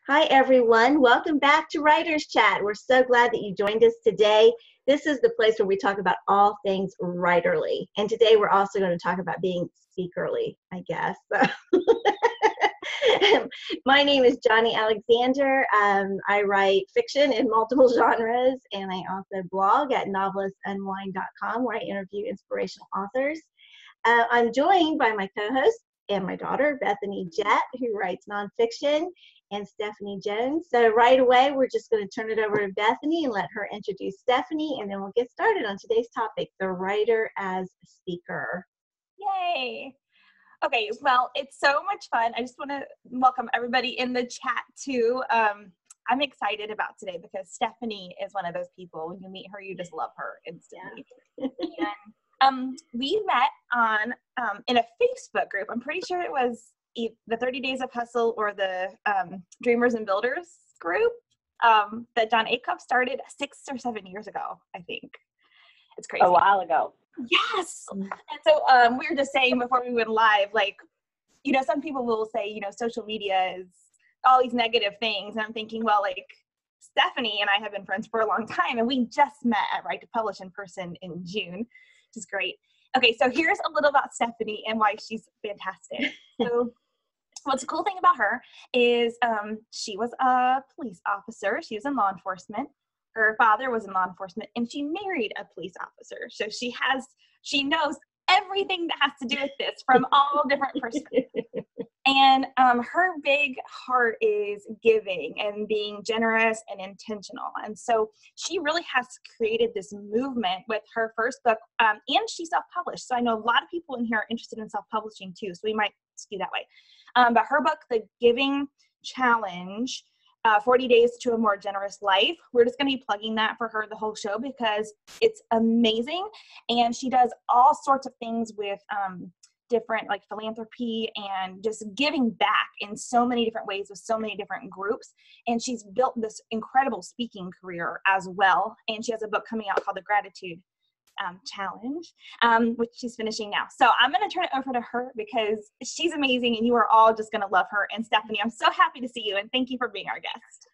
Hi, everyone. Welcome back to Writers Chat. We're so glad that you joined us today. This is the place where we talk about all things writerly. And today we're also going to talk about being speakerly, I guess. My name is Johnny Alexander. I write fiction in multiple genres, and I also blog at novelistunwind.com where I interview inspirational authors. I'm joined by my co-host and my daughter, Bethany Jett, who writes nonfiction, and Stephanie Jones. So right away, we're just going to turn it over to Bethany and let her introduce Stephanie, and then we'll get started on today's topic, the writer as speaker. Yay! Okay, well, it's so much fun. I just want to welcome everybody in the chat too. I'm excited about today because Stephanie is one of those people. When you meet her, you just love her instantly. Yeah. And we met on in a Facebook group. I'm pretty sure it was the 30 Days of Hustle or the Dreamers and Builders group that John Acuff started 6 or 7 years ago, I think. It's crazy. A while ago. Yes. And so we were just saying before we went live, like, you know, some people will say, you know, social media is all these negative things. And I'm thinking, well, like, Stephanie and I have been friends for a long time, and we just met at Write to Publish in person in June, which is great. Okay, so here's a little about Stephanie and why she's fantastic. So what's a cool thing about her is she was a police officer. She was in law enforcement. Her father was in law enforcement, and she married a police officer. So she knows everything that has to do with this from all different perspectives. And her big heart is giving and being generous and intentional. And so she really has created this movement with her first book, and she self-published. So I know a lot of people in here are interested in self-publishing too, so we might skew that way. But her book, The Giving Challenge, 40 Days to a More Generous Life. We're just going to be plugging that for her the whole show because it's amazing. And she does all sorts of things with different like philanthropy and just giving back in so many different ways with so many different groups. And she's built this incredible speaking career as well. And she has a book coming out called The Gratitude Challenge, which she's finishing now. So I'm going to turn it over to her because she's amazing and you are all just going to love her. And Stephanie, I'm so happy to see you and thank you for being our guest.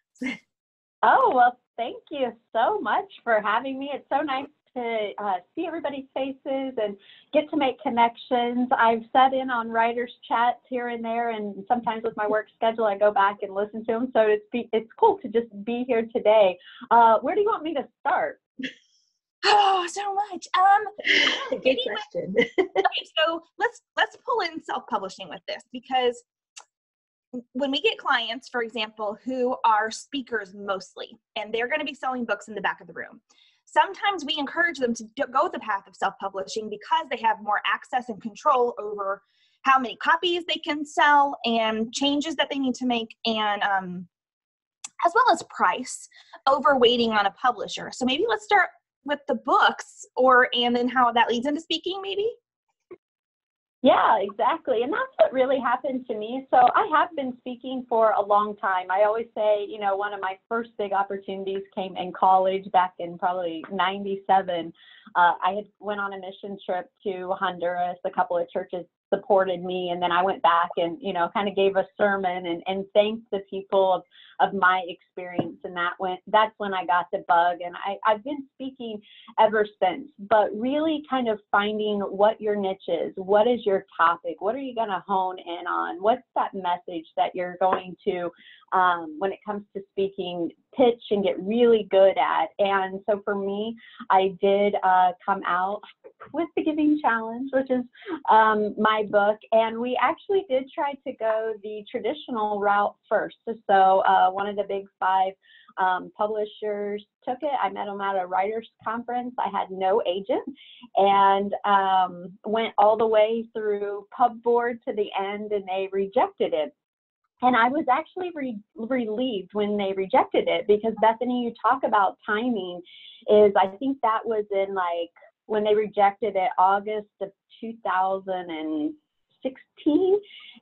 Oh, well, thank you so much for having me. It's so nice to see everybody's faces and get to make connections. I've sat in on writers chats here and there, and sometimes with my work schedule, I go back and listen to them. So it's cool to just be here today. Where do you want me to start? Oh, so much. Good question. Okay, so let's pull in self-publishing with this because when we get clients, for example, who are speakers mostly, and they're going to be selling books in the back of the room, sometimes we encourage them to go the path of self-publishing because they have more access and control over how many copies they can sell and changes that they need to make, and as well as price over waiting on a publisher. So maybe let's start with the books and then how that leads into speaking maybe? Yeah, exactly. And that's what really happened to me. So I have been speaking for a long time. I always say, you know, one of my first big opportunities came in college back in probably 97. I had went on a mission trip to Honduras. A couple of churches supported me, and then I went back and, you know, kind of gave a sermon and thanked the people of my experience. And that's when I got the bug. And I've been speaking ever since, but really kind of finding what your niche is. What is your topic? What are you going to hone in on? What's that message that you're going to, when it comes to speaking, pitch and get really good at? And so for me, I did come out with The Giving Challenge, which is my book. And we actually did try to go the traditional route first. So one of the big 5 publishers took it. I met them at a writers conference. I had no agent and went all the way through pub board to the end, and they rejected it. And I was actually relieved when they rejected it because, Bethany, you talk about timing is, I think that was in like when they rejected it, August of 2016,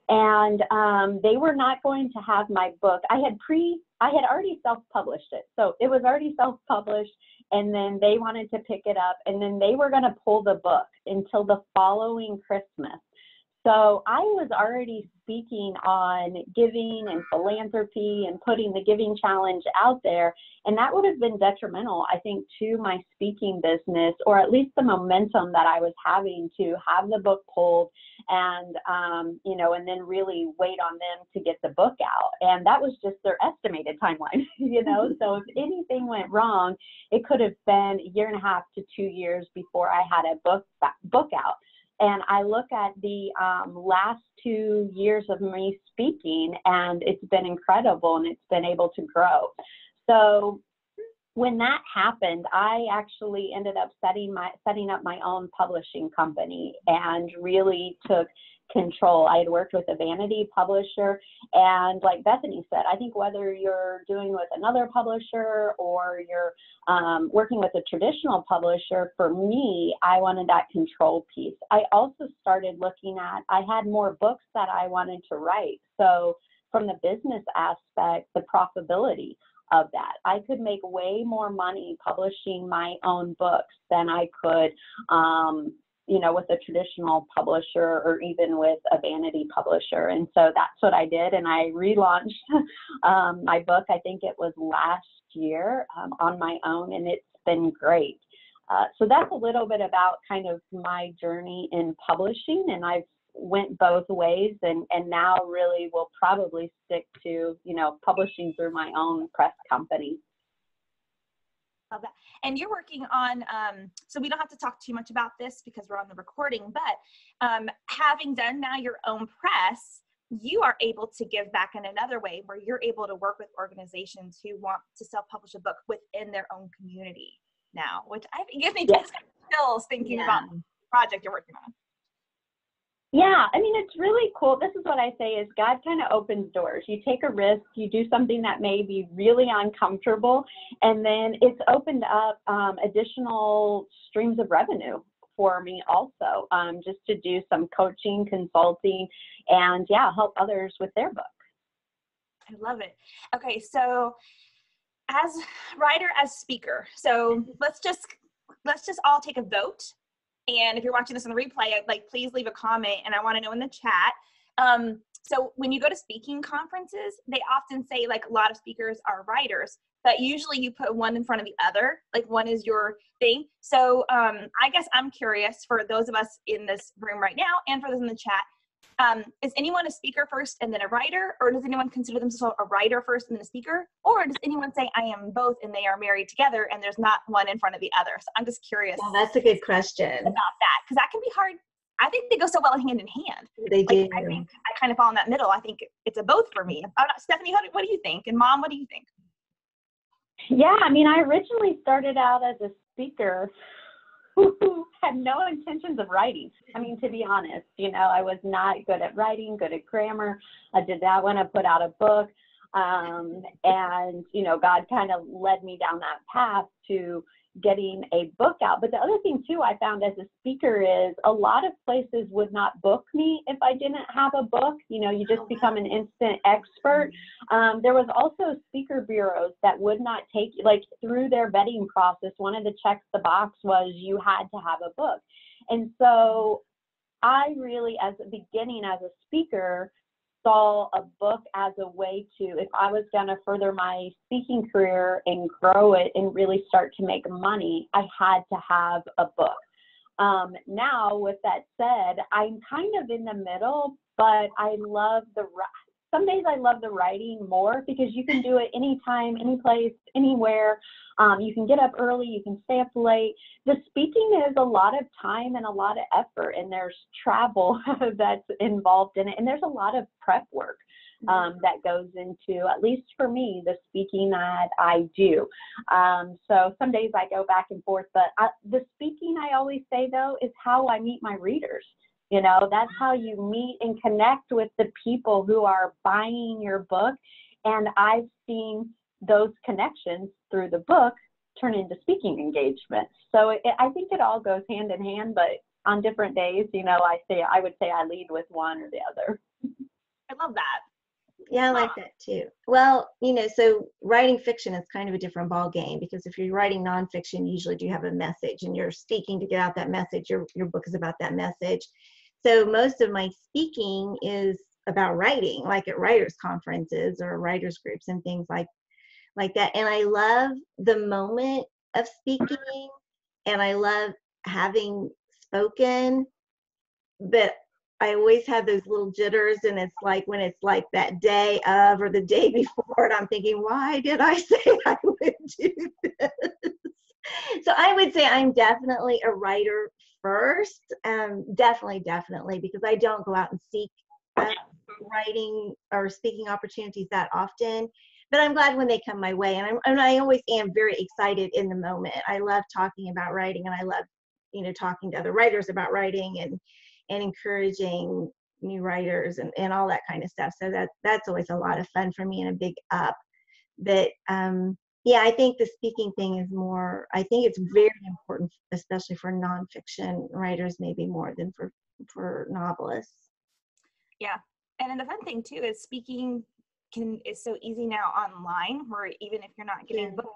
and they were not going to have my book. I had already self-published it, so it was already self-published, and then they wanted to pick it up, and then they were going to pull the book until the following Christmas. So I was already speaking on giving and philanthropy and putting the giving challenge out there. And that would have been detrimental, I think, to my speaking business, or at least the momentum that I was having to have the book pulled and, you know, and then really wait on them to get the book out. And that was just their estimated timeline, you know. So if anything went wrong, it could have been 1.5 to 2 years before I had a book out. And I look at the last 2 years of me speaking, and it's been incredible, and it's been able to grow. So when that happened, I actually ended up setting up my own publishing company and really took control. I had worked with a vanity publisher, and like Bethany said, I think whether you're doing with another publisher or you're working with a traditional publisher, for me, I wanted that control piece. I also started looking at, I had more books that I wanted to write. So from the business aspect, the profitability of that, I could make way more money publishing my own books than I could you know, with a traditional publisher or even with a vanity publisher. And so that's what I did. And I relaunched my book, I think it was last year, on my own, and it's been great. So that's a little bit about kind of my journey in publishing, and I've went both ways, and now really will probably stick to, you know, publishing through my own press company. Love that. And you're working on, so we don't have to talk too much about this because we're on the recording, but having done now your own press, you are able to give back in another way where you're able to work with organizations who want to self-publish a book within their own community now, which I think gives me just chills thinking about the project you're working on. Yeah, I mean, it's really cool. This is what I say is God kind of opens doors. You take a risk, you do something that may be really uncomfortable, and then it's opened up additional streams of revenue for me also, just to do some coaching, consulting, and help others with their book. I love it. Okay, so as writer, as speaker, so let's just all take a vote. And if you're watching this on the replay, like, please leave a comment, and I want to know in the chat. So when you go to speaking conferences, they often say, like, a lot of speakers are writers, but usually you put one in front of the other, like one is your thing. So I guess I'm curious, for those of us in this room right now and for those in the chat, is anyone a speaker first and then a writer, or does anyone consider themselves a writer first and then a speaker, or does anyone say I am both and they are married together and there's not one in front of the other? So I'm just curious. Well, that's a good question about that, because that can be hard. I think they go so well hand in hand. They do. I think I kind of fall in that middle. I think it's a both for me. Stephanie, what do you think? And Mom, what do you think? Yeah, I mean, I originally started out as a speaker who had no intentions of writing. I mean, to be honest, you know, I was not good at writing, good at grammar. I did that when I put out a book. And, you know, God kind of led me down that path to getting a book out. But the other thing too, I found as a speaker is a lot of places would not book me if I didn't have a book. You know, you just become an instant expert. There was also speaker bureaus that would not take, like, through their vetting process, one of the checks the box was you had to have a book. And so I really, as a beginning as a speaker, saw a book as a way to, if I was going to further my speaking career and grow it and really start to make money, I had to have a book. Now, with that said, I'm kind of in the middle, but I love some days I love the writing more because you can do it anytime, any place, anywhere. You can get up early, you can stay up late. The speaking is a lot of time and a lot of effort, and there's travel that's involved in it, and there's a lot of prep work that goes into, at least for me, the speaking that I do. So some days I go back and forth, but the speaking, I always say, though, is how I meet my readers. You know, that's how you meet and connect with the people who are buying your book. And I've seen those connections through the book turn into speaking engagements. So I think it all goes hand in hand, but on different days, you know, I would say I lead with one or the other. I love that. Yeah, I like that too. Well, you know, so writing fiction is kind of a different ball game, because if you're writing nonfiction, you usually do have a message and you're speaking to get out that message. Your book is about that message. So most of my speaking is about writing, like at writers conferences or writers groups and things like that. And I love the moment of speaking, and I love having spoken, but I always have those little jitters, and it's like when it's like that day of or the day before, and I'm thinking, why did I say I would do this? So I would say I'm definitely a writer first, definitely, because I don't go out and seek writing or speaking opportunities that often. But I'm glad when they come my way, and I always am very excited in the moment. I love talking about writing, and I love, talking to other writers about writing and encouraging new writers and all that kind of stuff. So that's always a lot of fun for me and a big up. But yeah, I think the speaking thing is more, I think it's very important, especially for nonfiction writers, maybe more than for novelists. Yeah. And then the fun thing too is speaking is so easy now online, where even if you're not getting a book,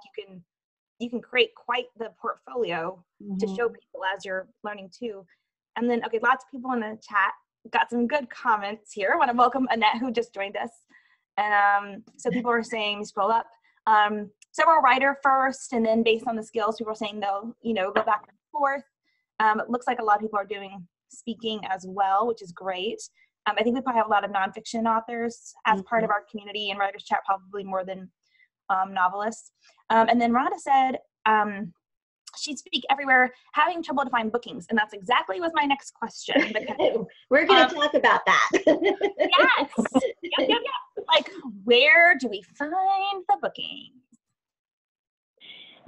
you can create quite the portfolio to show people as you're learning too. And then, okay, lots of people in the chat got some good comments here. I want to welcome Annette, who just joined us. And so people are saying, scroll up, several writer first, and then based on the skills, people are saying they'll, go back and forth. It looks like a lot of people are doing speaking as well, which is great. I think we probably have a lot of nonfiction authors as part of our community and writers chat, probably more than novelists. And then Rhonda said she'd speak everywhere, having trouble to find bookings. And that's exactly was my next question. Because, we're going to talk about that. Yes. Yep. Like, where do we find the bookings?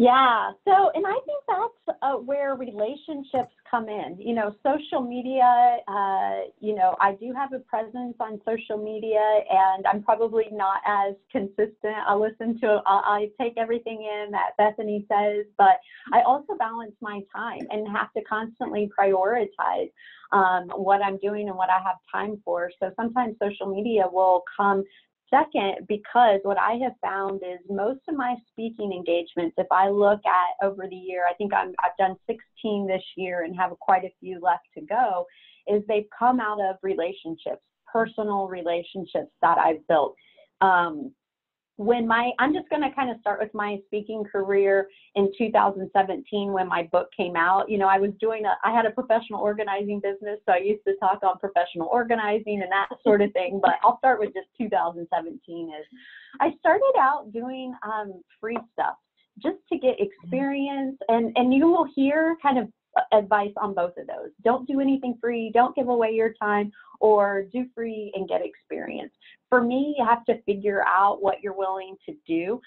Yeah. So, and I think that's where relationships come in. Social media, I do have a presence on social media, and I'm probably not as consistent. I take everything in that Bethany says, but I also balance my time and have to constantly prioritize what I'm doing and what I have time for. So sometimes social media will come second, because what I have found is most of my speaking engagements, if I look at over the year, I think I've done 16 this year and have quite a few left to go, is they've come out of relationships, personal relationships that I've built. I'm just going to kind of start with my speaking career in 2017 when my book came out. I had a professional organizing business, so I used to talk on professional organizing and that sort of thing. But I'll start with just 2017 is I started out doing free stuff just to get experience, and you will hear kind of advice on both of those. Don't do anything free, don't give away your time, or do free and get experience. For me, you have to figure out what you're willing to do.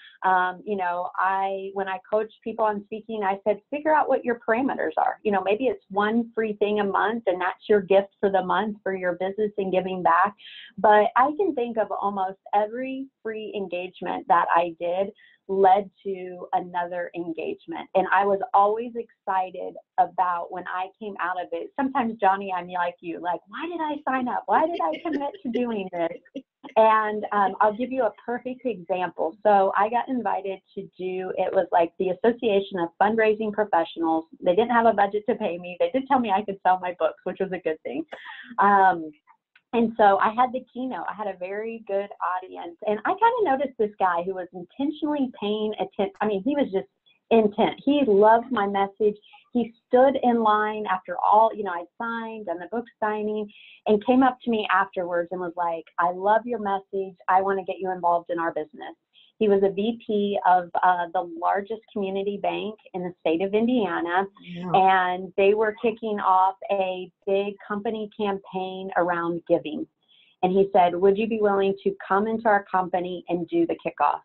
When I coach people on speaking, I said, figure out what your parameters are. Maybe it's one free thing a month, and that's your gift for the month for your business and giving back. But I can think of almost every free engagement that I did led to another engagement. And I was always excited about when I came out of it. Sometimes, Johnny, I'm like you, like, why did I sign up? Why did I commit to doing this? And I'll give you a perfect example. So I got invited to it was like the Association of Fundraising Professionals. They didn't have a budget to pay me. They did tell me I could sell my books, which was a good thing. And so I had the keynote. I had a very good audience. And I kind of noticed this guy who was intentionally paying attention. I mean, he was just intent. He loved my message. He stood in line after all, I signed and the book signing, and came up to me afterwards and was like, I love your message. I want to get you involved in our business. He was a VP of the largest community bank in the state of Indiana, and they were kicking off a big company campaign around giving. And he said, would you be willing to come into our company and do the kickoff?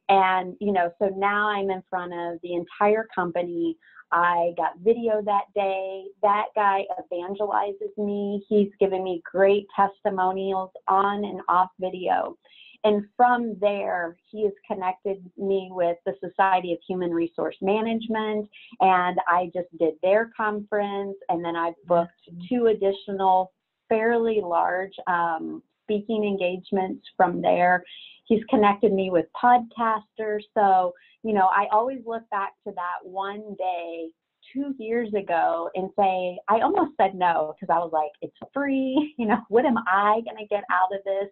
And, so now I'm in front of the entire company. I got video that day. That guy evangelizes me. He's given me great testimonials on and off video. And from there, he has connected me with the Society of Human Resource Management, and I just did their conference, and then I've booked 2 additional fairly large speaking engagements from there. He's connected me with podcasters. So, I always look back to that one day 2 years ago and say, I almost said no because I was like, it's free. What am I going to get out of this?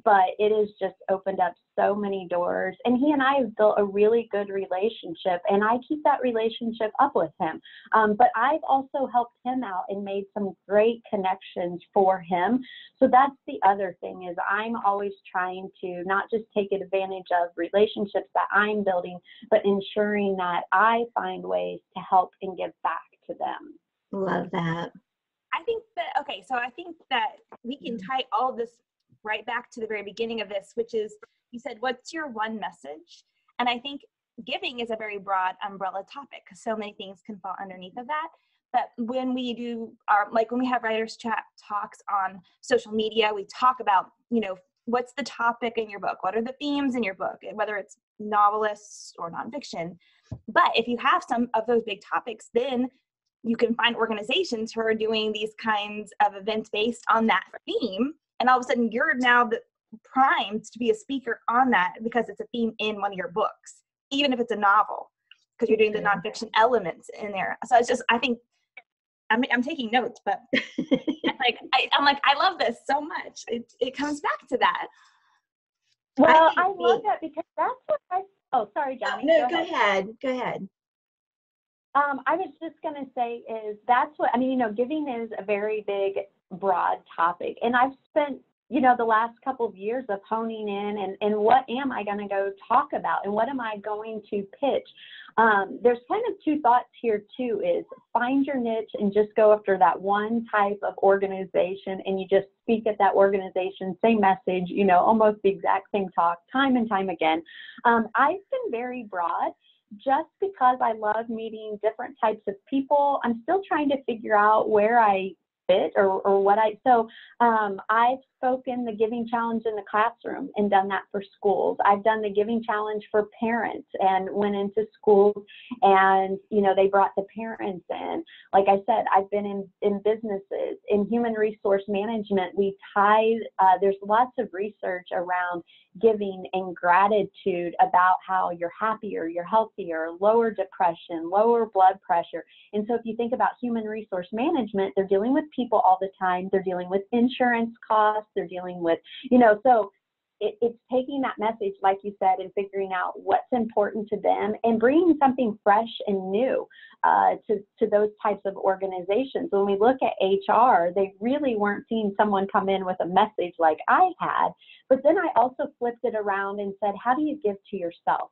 But it has just opened up so many doors. And he and I have built a really good relationship, and I keep that relationship up with him. But I've also helped him out and made some great connections for him. So that's the other thing, is I'm always trying to not just take advantage of relationships that I'm building, but ensuring that I find ways to help and give back to them. Love that. I think that we can tie all of this right back to the very beginning of this, which is, you said, what's your one message? And I think giving is a very broad umbrella topic because so many things can fall underneath of that. But when we do when we have writers chat talks on social media, we talk about, what's the topic in your book? What are the themes in your book? Whether it's novelists or nonfiction. But if you have some of those big topics, then you can find organizations who are doing these kinds of events based on that theme. And all of a sudden, you're now primed to be a speaker on that because it's a theme in one of your books, even if it's a novel, because you're doing the nonfiction elements in there. So it's just, I think, I'm taking notes, but I love this so much. It comes back to that. Well, I love that because that's what oh, sorry, Johnny. No, go ahead. I was just going to say that's what, giving is a very big, broad topic. And I've spent, the last couple of years of honing in and what am I going to go talk about and what am I going to pitch? There's kind of two thoughts here too, is find your niche and just go after that one type of organization and you just speak at that organization, same message, almost the exact same talk time and time again. I've been very broad. Just because I love meeting different types of people, I'm still trying to figure out where I fit or what I've spoken the Giving Challenge in the classroom and done that for schools. I've done the Giving Challenge for parents and went into schools and, they brought the parents in. Like I said, I've been in businesses, in human resource management. We tied, there's lots of research around giving and gratitude about how you're happier, you're healthier, lower depression, lower blood pressure. And so if you think about human resource management, they're dealing with people all the time. They're dealing with insurance costs. They're dealing with, so it's taking that message, like you said, and figuring out what's important to them and bringing something fresh and new to those types of organizations. When we look at HR, they really weren't seeing someone come in with a message like I had. But then I also flipped it around and said, how do you give to yourself?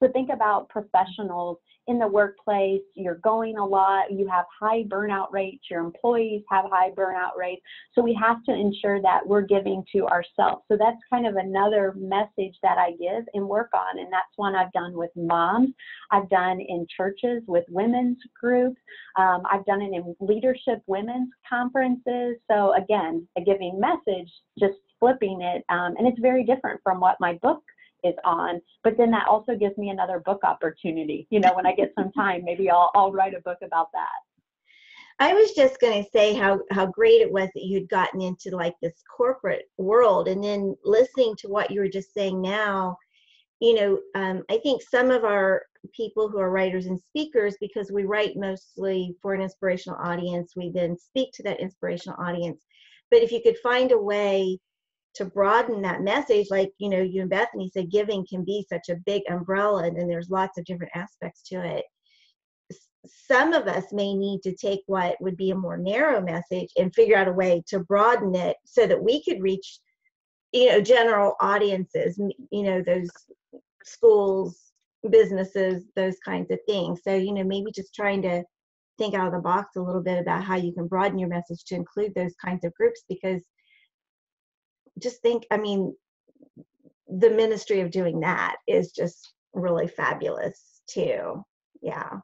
So think about professionals in the workplace. You're going a lot. You have high burnout rates. Your employees have high burnout rates. So we have to ensure that we're giving to ourselves. So that's kind of another message that I give and work on. And that's one I've done with moms. I've done in churches with women's groups. I've done it in leadership women's conferences. So again, a giving message, just flipping it. And it's very different from what my book is on, but then that also gives me another book opportunity. When I get some time, maybe I'll write a book about that. I was just going to say how great it was that you'd gotten into like this corporate world, and then listening to what you were just saying now, I think some of our people who are writers and speakers, because we write mostly for an inspirational audience, we then speak to that inspirational audience. But if you could find a way to broaden that message, like, you and Bethany said, giving can be such a big umbrella, and then there's lots of different aspects to it. Some of us may need to take what would be a more narrow message and figure out a way to broaden it so that we could reach, general audiences, those schools, businesses, those kinds of things. So, maybe just trying to think out of the box a little bit about how you can broaden your message to include those kinds of groups, because just think, the ministry of doing that is just really fabulous too. Yeah.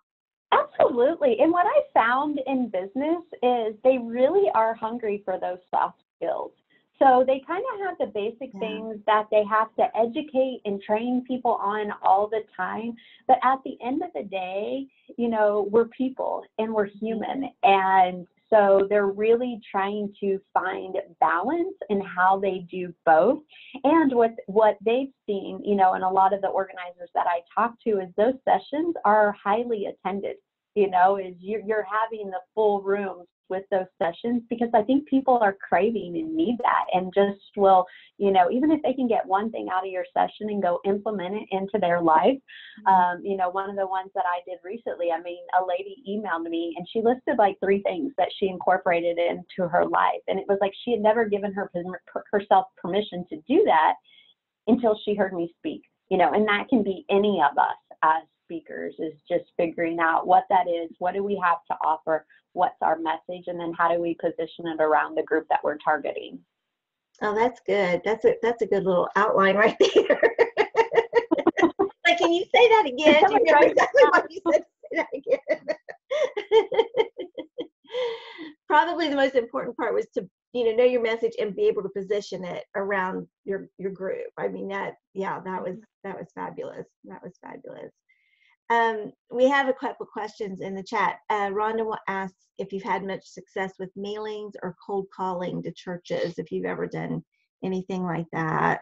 Absolutely. And what I found in business is they really are hungry for those soft skills. So they kind of have the basic things that they have to educate and train people on all the time. But at the end of the day, we're people and we're human. And so they're really trying to find balance in how they do both. And what they've seen, and a lot of the organizers that I talk to, is those sessions are highly attended. is you're having the full rooms with those sessions, because I think people are craving and need that, and just will, even if they can get one thing out of your session and go implement it into their life. One of the ones that I did recently, a lady emailed me and she listed like 3 things that she incorporated into her life. And it was like she had never given herself permission to do that until she heard me speak, and that can be any of us as speakers, is just figuring out what that is, what do we have to offer, what's our message, and then how do we position it around the group that we're targeting. Oh, that's good. That's a good little outline right there. Like, can you say that again? Do you remember exactly what you said? Say that again. Probably the most important part was to, know your message and be able to position it around your group. I mean, that was fabulous. That was fabulous. We have a couple questions in the chat. Rhonda asks if you've had much success with mailings or cold calling to churches, if you've ever done anything like that.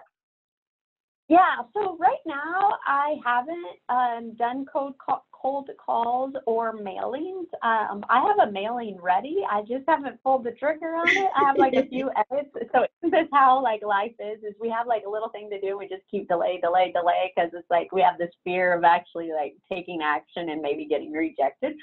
Yeah, so right now I haven't done cold calls or mailings. I have a mailing ready. I just haven't pulled the trigger on it. I have like a few edits. So this is how like life is we have like a little thing to do. We just keep delay, because it's like we have this fear of actually like taking action and maybe getting rejected.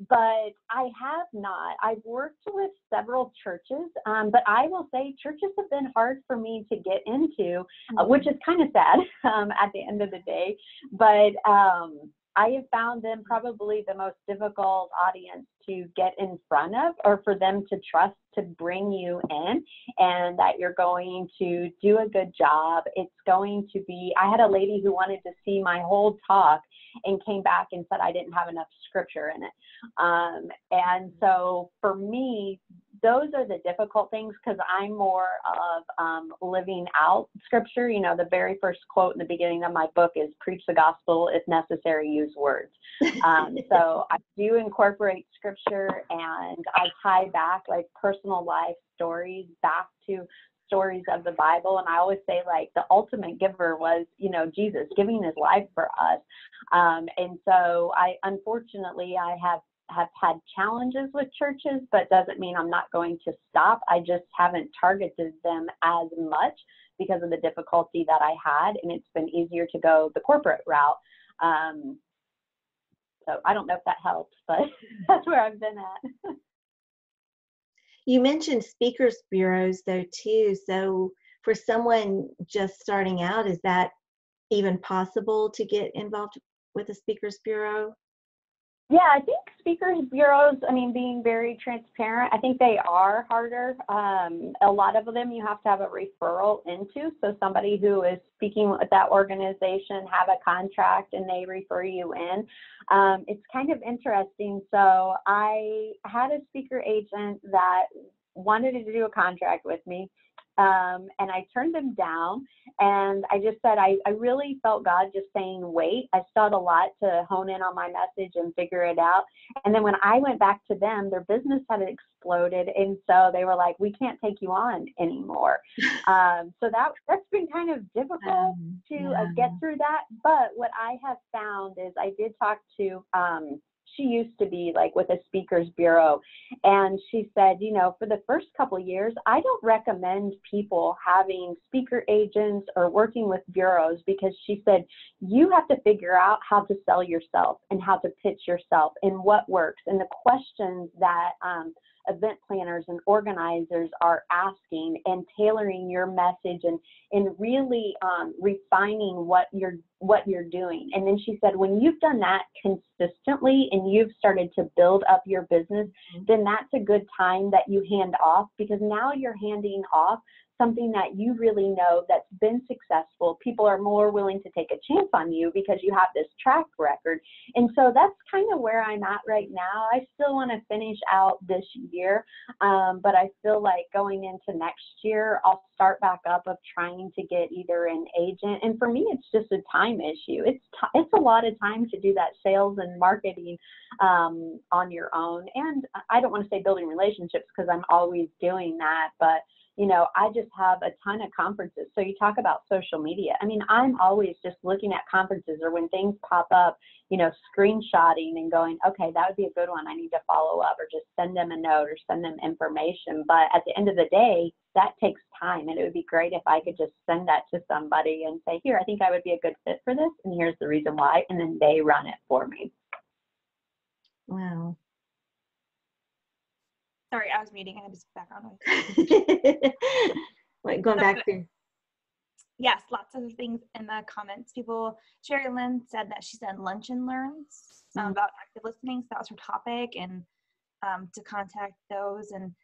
But I have not. I've worked with several churches, but I will say churches have been hard for me to get into, which is kind of sad at the end of the day. But I have found them probably the most difficult audience to get in front of, or for them to trust to bring you in, and that you're going to do a good job. It's going to be, I had a lady who wanted to see my whole talk and came back and said I didn't have enough scripture in it. And so for me, those are the difficult things, because I'm more of living out scripture. The very first quote in the beginning of my book is preach the gospel, if necessary, use words. So I do incorporate scripture, and I tie back like personal life stories back to stories of the Bible. And I always say like the ultimate giver was, Jesus giving his life for us. And so unfortunately I have had challenges with churches, but doesn't mean I'm not going to stop. I just haven't targeted them as much because of the difficulty that I had, and it's been easier to go the corporate route. So I don't know if that helps, but that's where I've been at. You mentioned speakers bureaus though too. So for someone just starting out, is that even possible to get involved with a speakers bureau? Yeah, I think speakers bureaus, being very transparent, I think they are harder. A lot of them you have to have a referral into. So somebody who is speaking with that organization have a contract and they refer you in. It's kind of interesting. So I had a speaker agent that wanted to do a contract with me. And I turned them down, and I just said, I really felt God just saying, wait. I still had a lot to hone in on my message and figure it out. And then when I went back to them, their business had exploded. And so they were like, we can't take you on anymore. So that's been kind of difficult to get through that. But what I have found is I did talk to, she used to be like with a speakers bureau, and she said, for the first couple of years, I don't recommend people having speaker agents or working with bureaus, because she said, you have to figure out how to sell yourself and how to pitch yourself and what works, and the questions that event planners and organizers are asking, and tailoring your message and really refining what you're doing. And then she said, when you've done that consistently and you've started to build up your business, then that's a good time that you hand off, because now you're handing off something that you really know that's been successful. People are more willing to take a chance on you because you have this track record. And so that's kind of where I'm at right now. I still want to finish out this year, but I feel like going into next year, I'll start back up of trying to get either an agent. And for me, it's just a time issue. It's a lot of time to do that sales and marketing on your own. And I don't want to say building relationships, because I'm always doing that, but I just have a ton of conferences. So you talk about social media. I mean, I'm always just looking at conferences or when things pop up, screenshotting and going, okay, that would be a good one. I need to follow up or just send them a note or send them information. But at the end of the day, that takes time. And it would be great if I could just send that to somebody and say, here, I think I would be a good fit for this. And here's the reason why. And then they run it for me. Wow. Sorry, I was muting. I had this background noise. Like going back to. Yes, lots of things in the comments. Sherry Lynn said that she said lunch and learns about active listening. So that was her topic, and to contact those. And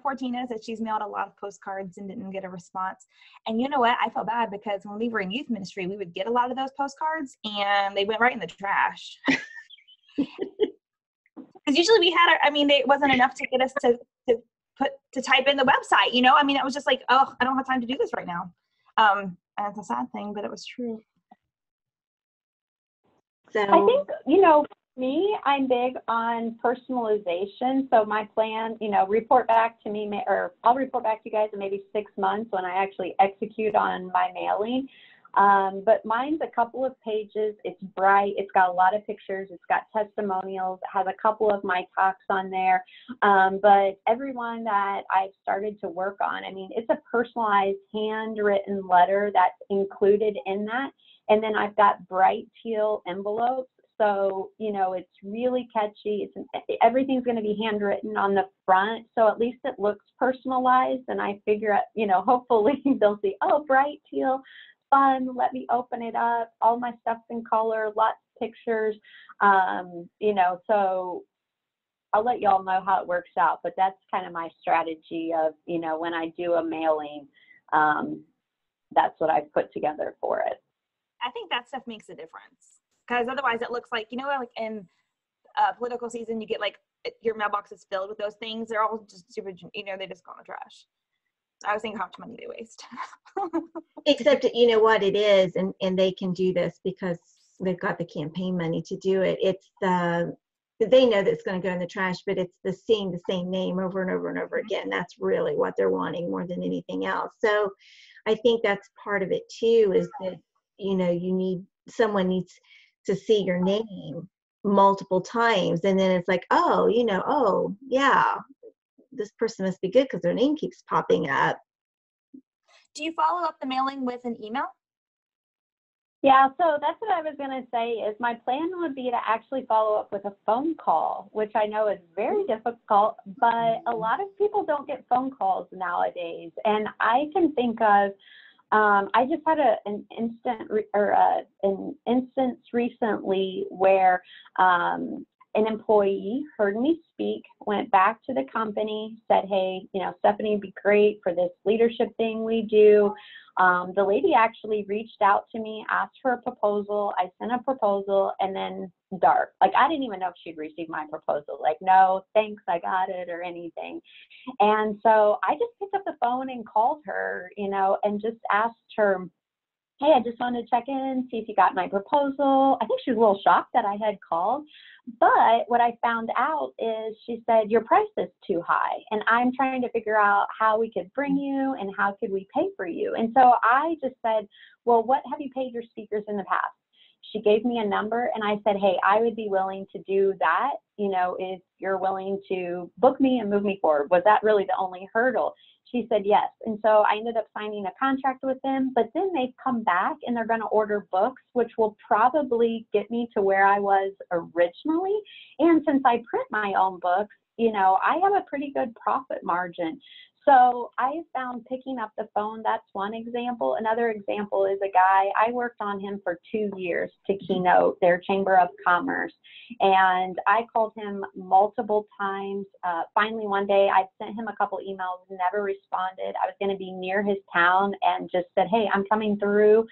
poor Tina said she's mailed a lot of postcards and didn't get a response. And you know what? I felt bad because when we were in youth ministry, we would get a lot of those postcards and they went right in the trash. Because usually it wasn't enough to get us to type in the website, it was just like, oh, I don't have time to do this right now. And it's a sad thing, but it was true. So I think, me, I'm big on personalization. So my plan, report back to me, or I'll report back to you guys in maybe 6 months when I actually execute on my mailing. But mine's a couple of pages. It's bright. It's got a lot of pictures. It's got testimonials. It has a couple of my talks on there. But everyone that I've started to work on, it's a personalized handwritten letter that's included in that. And then I've got bright teal envelopes. So, it's really catchy. Everything's going to be handwritten on the front. So at least it looks personalized. And I figure, hopefully they'll see, oh, bright teal. Fun, let me open it up, all my stuff's in color, lots of pictures, so I'll let y'all know how it works out, but that's kind of my strategy of, when I do a mailing, that's what I've put together for it. I think that stuff makes a difference, because otherwise it looks like, like in political season, you get like your mailbox is filled with those things. They're all just super, they just go in the trash. I was thinking how much money they waste. Except, you know what it is, and they can do this because they've got the campaign money to do it. It's they know that it's going to go in the trash, but it's seeing the same name over and over and over again. That's really what they're wanting more than anything else. So I think that's part of it too, is that, someone needs to see your name multiple times. And then it's like, oh, oh yeah, this person must be good because their name keeps popping up. Do you follow up the mailing with an email? Yeah, so that's what I was going to say is my plan would be to actually follow up with a phone call, which I know is very difficult, but a lot of people don't get phone calls nowadays. And I can think of, I just had an instance recently where an employee heard me speak, went back to the company, said, hey, Stephanie would be great for this leadership thing we do. The lady actually reached out to me, asked for a proposal. I sent a proposal, and then dark. Like, I didn't even know if she'd received my proposal. Like, no, thanks, I got it, or anything. And so I just picked up the phone and called her, and just asked her, hey, I just wanted to check in, see if you got my proposal. I think she was a little shocked that I had called. But what I found out is she said, your price is too high. And I'm trying to figure out how we could bring you and how could we pay for you. And so I just said, well, what have you paid your speakers in the past? She gave me a number and I said, hey, I would be willing to do that, if you're willing to book me and move me forward. Was that really the only hurdle? She said yes. And so I ended up signing a contract with them, but then they've come back and they're going to order books, which will probably get me to where I was originally. And since I print my own books, I have a pretty good profit margin. So I found picking up the phone, that's one example. Another example is a guy, I worked on him for 2 years to keynote their Chamber of Commerce. And I called him multiple times. Finally, one day I sent him a couple emails, never responded. I was going to be near his town and just said, hey, I'm coming through.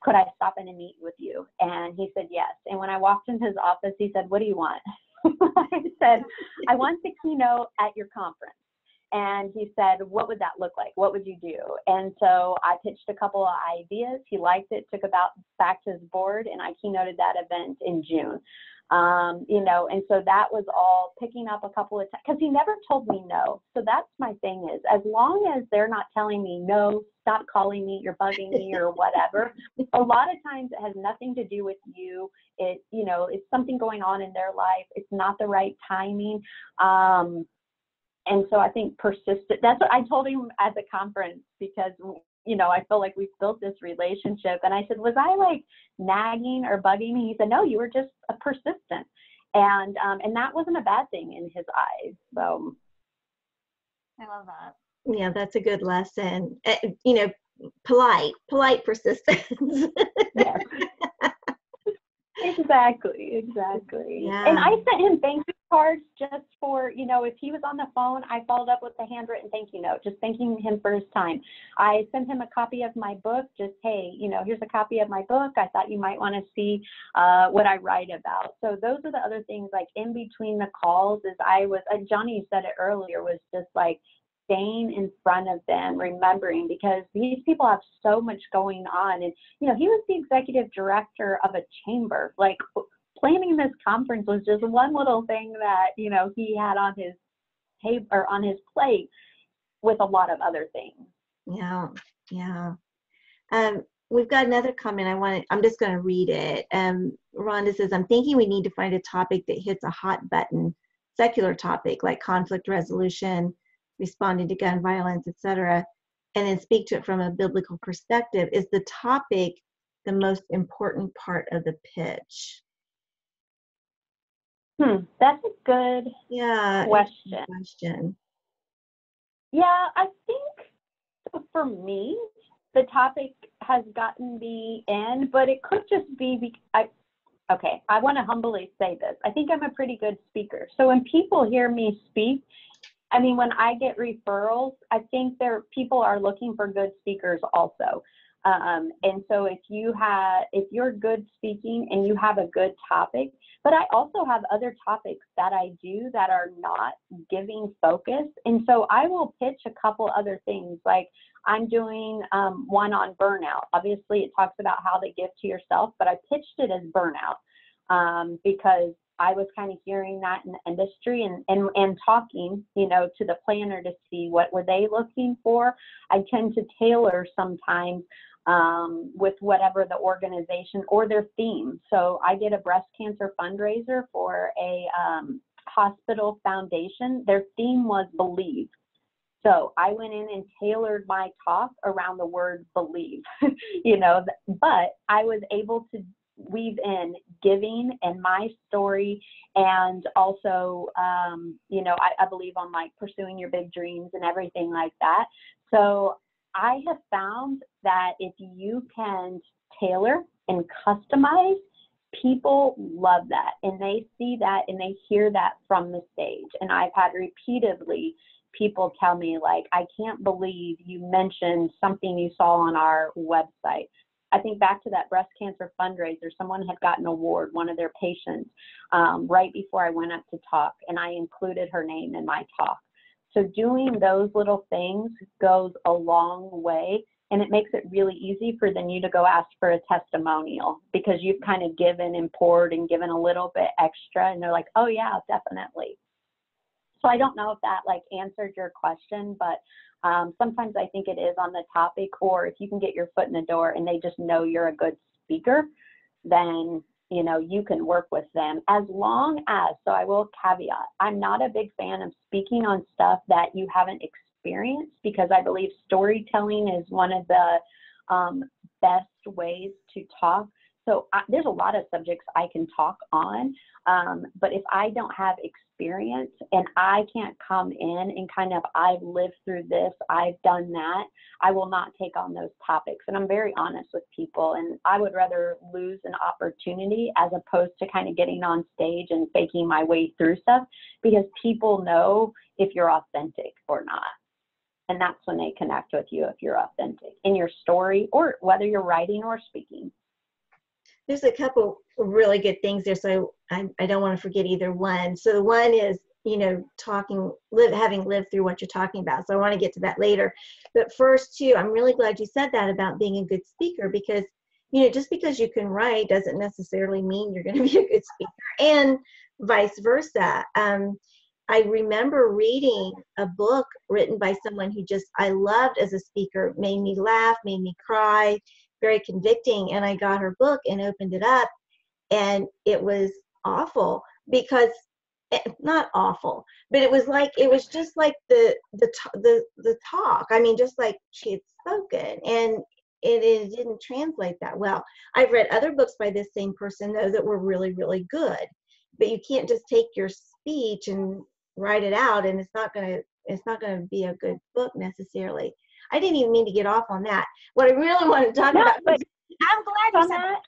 Could I stop in and meet with you? And he said yes. And when I walked into his office, he said, what do you want? I said, I want the keynote at your conference. And he said, what would that look like? What would you do? And so I pitched a couple of ideas. He liked it, took about back to his board, and I keynoted that event in June. You know, and so that was all picking up a couple of times, because he never told me no. So that's my thing, is as long as they're not telling me no, stop calling me, you're bugging me or whatever, a lot of times it has nothing to do with you. It, you know, it's something going on in their life. It's not the right timing. And so I think persistent, that's what I told him at the conference, because, you know, I feel like we've built this relationship. And I said, was I like nagging or bugging me? He said, no, you were just a persistent. And that wasn't a bad thing in his eyes. So I love that. Yeah, that's a good lesson. You know, polite persistence. Yes. Exactly. Yeah. And I sent him thank you cards just for, you know, if he was on the phone, I followed up with a handwritten thank you note, just thanking him for his time. I sent him a copy of my book, just, hey, you know, here's a copy of my book. I thought you might want to see what I write about. So those are the other things, like in between the calls, is Johnny said it earlier, was just like staying in front of them, remembering, because these people have so much going on. And, you know, he was the executive director of a chamber. Like, planning this conference was just one little thing that, you know, he had on his table or on his plate with a lot of other things. Yeah. We've got another comment. I'm just going to read it. Rhonda says, I'm thinking we need to find a topic that hits a hot button, secular topic like conflict resolution, responding to gun violence, etc., and then speak to it from a biblical perspective. Is the topic the most important part of the pitch? That's a good question. Yeah, I think so. For me, the topic has gotten me in, but it could just be I want to humbly say this. I think I'm a pretty good speaker. So when people hear me speak, I mean, when I get referrals, I think people are looking for good speakers also. And so if you're good speaking and you have a good topic, but I also have other topics that I do that are not giving focus. And so I will pitch a couple other things. Like I'm doing one on burnout. Obviously it talks about how to give to yourself, but I pitched it as burnout because I was kind of hearing that in the industry and talking, you know, to the planner to see what were they looking for. I tend to tailor sometimes with whatever the organization or their theme. So I did a breast cancer fundraiser for a hospital foundation. Their theme was believe. So I went in and tailored my talk around the word believe, you know, but I was able to weave in giving and my story, and also, you know, I believe on like pursuing your big dreams and everything like that. So I have found that if you can tailor and customize, people love that, and they see that and they hear that from the stage. And I've had repeatedly people tell me, like, I can't believe you mentioned something you saw on our website. I think back to that breast cancer fundraiser, someone had gotten an award, one of their patients, right before I went up to talk, and I included her name in my talk. So doing those little things goes a long way, and it makes it really easy for then you to go ask for a testimonial, because you've kind of given and poured and given a little bit extra, and they're like, oh yeah, definitely. So I don't know if that like answered your question, but sometimes I think it is on the topic, or if you can get your foot in the door and they just know you're a good speaker, then, you know, you can work with them, as long as, so I will caveat, I'm not a big fan of speaking on stuff that you haven't experienced, because I believe storytelling is one of the best ways to talk. So there's a lot of subjects I can talk on, but if I don't have experience and I can't come in and kind of, I've lived through this, I've done that, I will not take on those topics. And I'm very honest with people, and I would rather lose an opportunity as opposed to kind of getting on stage and faking my way through stuff, because people know if you're authentic or not. And that's when they connect with you, if you're authentic in your story, or whether you're writing or speaking. There's a couple really good things there, so I don't want to forget either one. So the one is having lived through what you're talking about. So I want to get to that later. But first, too, I'm really glad you said that about being a good speaker, because, just because you can write doesn't necessarily mean you're going to be a good speaker, and vice versa. I remember reading a book written by someone who I loved as a speaker, made me laugh, made me cry, very convicting. And I got her book and opened it up, and it was awful, because not awful, but it was just like the talk. I mean, just like she had spoken, and it didn't translate that well. I've read other books by this same person, though, that were really, really good. But you can't just take your speech and write it out, and it's not gonna be a good book necessarily. I didn't even mean to get off on that. What I really want to talk about. But I'm glad you said that.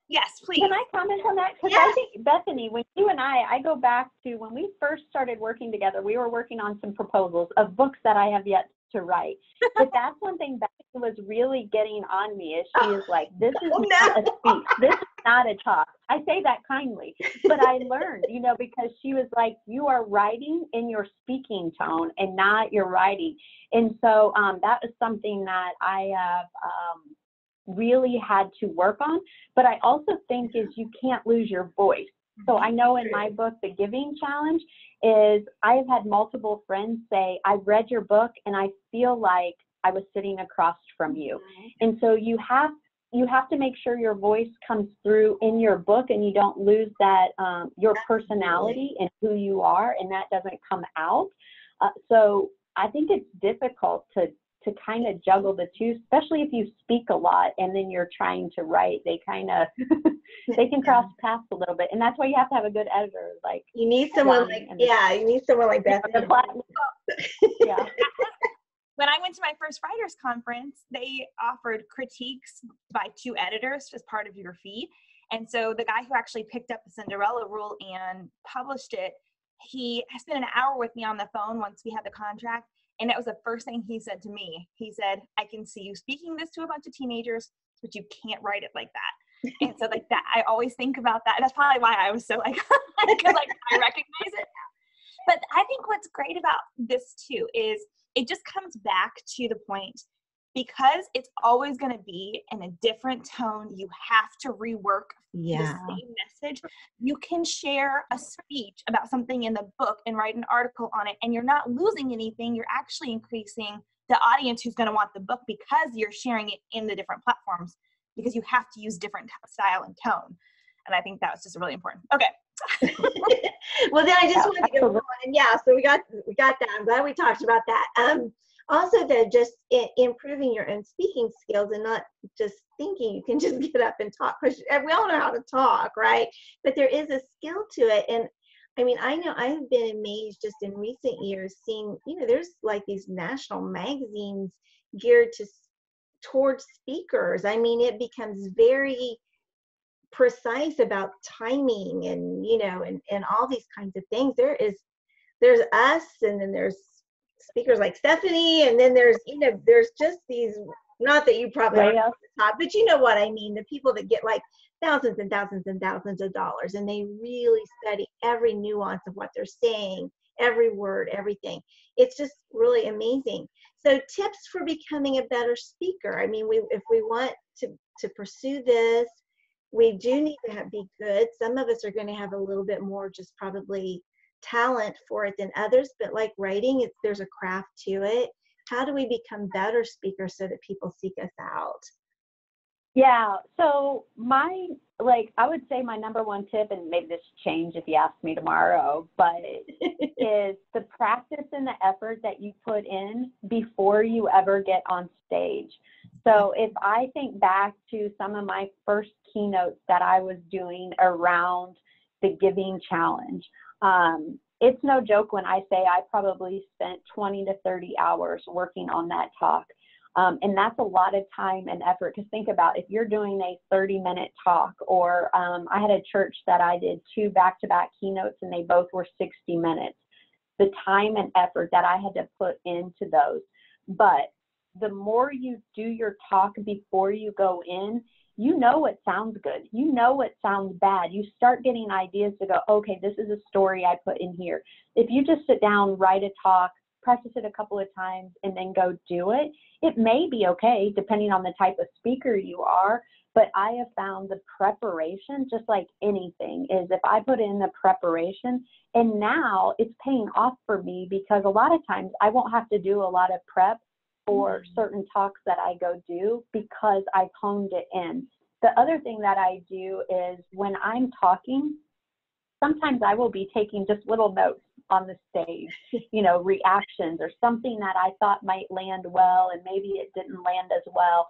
Yes, please. Can I comment on that? Because I think, Bethany, when you and I go back to when we first started working together, we were working on some proposals of books that I have yet to write. But that's one thing Bethany was really getting on me, is she is like, this is not a speech. This is not a talk. I say that kindly, but I learned, because she was like, you are writing in your speaking tone and not your writing. And so that is something that I have really had to work on. But I also think is you can't lose your voice. So I know in my book, The Giving Challenge, is I've had multiple friends say, I've read your book and I feel like I was sitting across from you. And so you have to make sure your voice comes through in your book, and you don't lose that, your personality and who you are, and that doesn't come out. So I think it's difficult to kind of juggle the two, especially if you speak a lot and then you're trying to write. They kind of, they can cross paths a little bit. And that's why you have to have a good editor. Like, you need someone you need someone like Bethany. Yeah. When I went to my first writers conference, they offered critiques by 2 editors as part of your fee. And so the guy who actually picked up the Cinderella Rule and published it, he spent an hour with me on the phone once we had the contract. And that was the first thing he said to me. He said, I can see you speaking this to a bunch of teenagers, but you can't write it like that. And so like that, I always think about that. And that's probably why I was so because I recognize it. But I think what's great about this too is it just comes back to the point, because it's always going to be in a different tone. You have to rework the same message. You can share a speech about something in the book and write an article on it, and you're not losing anything. You're actually increasing the audience who's going to want the book, because you're sharing it in the different platforms, because you have to use different style and tone. And I think that was just really important. Okay. Well, then I just wanted to go on. Yeah, so we got that. I'm glad we talked about that. Also, just improving your own speaking skills, and not just thinking you can just get up and talk, because we all know how to talk, right? But there is a skill to it. And I mean, I know I've been amazed just in recent years seeing, there's like these national magazines geared towards speakers. I mean, it becomes very precise about timing and, and all these kinds of things. There's us, and then there's speakers like Stephanie, and then there's just these, not that you probably are at the top, but you know what I mean, the people that get like thousands and thousands and thousands of dollars, and they really study every nuance of what they're saying, every word, everything. It's just really amazing. So tips for becoming a better speaker. I mean, if we want to pursue this, we do need to be good. Some of us are going to have a little bit more just probably talent for it than others, but like writing, there's a craft to it. How do we become better speakers so that people seek us out? Yeah, so I would say my number one tip, and maybe this change if you ask me tomorrow, but is the practice and the effort that you put in before you ever get on stage. So if I think back to some of my first keynotes that I was doing around the Giving Challenge, it's no joke when I say I probably spent 20 to 30 hours working on that talk. And that's a lot of time and effort, because think about if you're doing a 30-minute talk, or I had a church that I did 2 back-to-back keynotes, and they both were 60 minutes. The time and effort that I had to put into those. But the more you do your talk before you go in, you know what sounds good. You know what sounds bad. You start getting ideas to go, okay, this is a story I put in here. If you just sit down, write a talk, practice it a couple of times, and then go do it, it may be okay, depending on the type of speaker you are. But I have found the preparation, just like anything, is if I put in the preparation, and now it's paying off for me, because a lot of times I won't have to do a lot of prep for certain talks that I go do, because I've honed it in. The other thing that I do is when I'm talking, sometimes I will be taking just little notes on the stage, you know, reactions or something that I thought might land well and maybe it didn't land as well.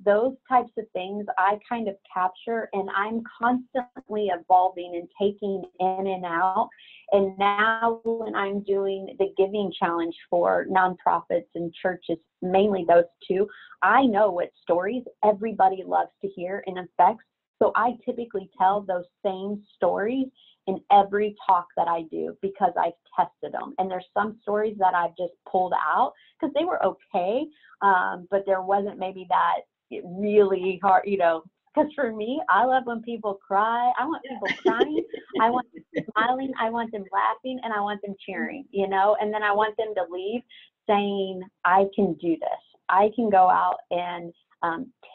Those types of things I kind of capture, and I'm constantly evolving and taking in and out. And now when I'm doing the giving challenge for nonprofits and churches, mainly those two, I know what stories everybody loves to hear and affects. So I typically tell those same stories in every talk that I do, because I've tested them. And there's some stories that I've just pulled out because they were okay, but there wasn't maybe that really hard, you know, because for me, I love when people cry. I want people crying. I want them smiling. I want them laughing, and I want them cheering, you know, and then I want them to leave saying, I can do this. I can go out and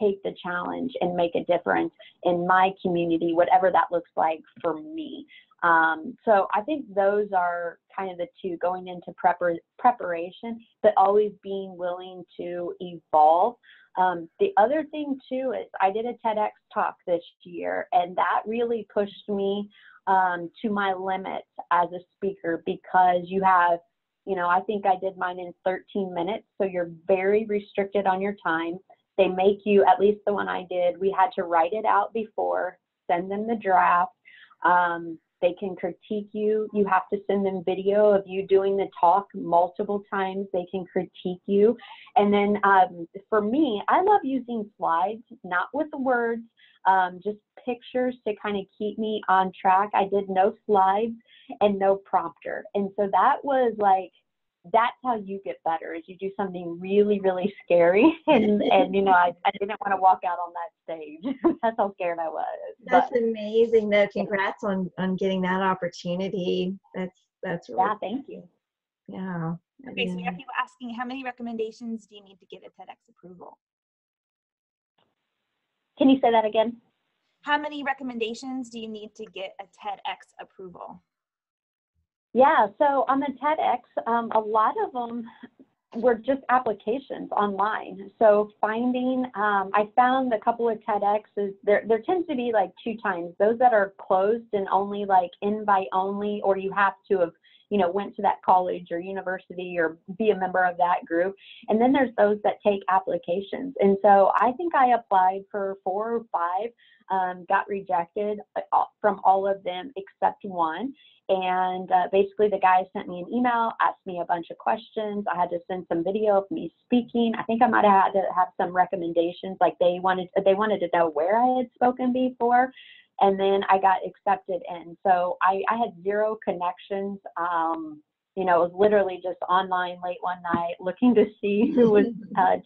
take the challenge and make a difference in my community, whatever that looks like for me. So I think those are kind of the two, going into preparation, but always being willing to evolve. The other thing too is I did a TEDx talk this year, and that really pushed me to my limits as a speaker, because you have, you know, I think I did mine in 13 minutes. So you're very restricted on your time. They make you, at least the one I did, we had to write it out before, send them the draft. They can critique you. You have to send them video of you doing the talk multiple times. They can critique you. And then for me, I love using slides, not with the words, just pictures to kind of keep me on track. I did no slides and no prompter. And so that was like, that's how you get better, is you do something really, really scary. And you know, I didn't want to walk out on that stage. That's how scared I was. That's amazing though. Congrats on getting that opportunity. That's really yeah, thank you. Yeah. Okay, so we have people asking, how many recommendations do you need to get a TEDx approval? Can you say that again? How many recommendations do you need to get a TEDx approval? Yeah, so on the TEDx, a lot of them were just applications online. So finding, I found a couple of TEDx's, there tends to be like two times, those that are closed and only like invite only, or you have to have, you know, went to that college or university or be a member of that group. And then there's those that take applications. And so I think I applied for 4 or 5, got rejected from all of them except one. And basically the guy sent me an email, asked me a bunch of questions. I had to send some video of me speaking. I think I might have had to have some recommendations, like they wanted to know where I had spoken before. And then I got accepted in. So I had 0 connections. You know, it was literally just online late one night looking to see who was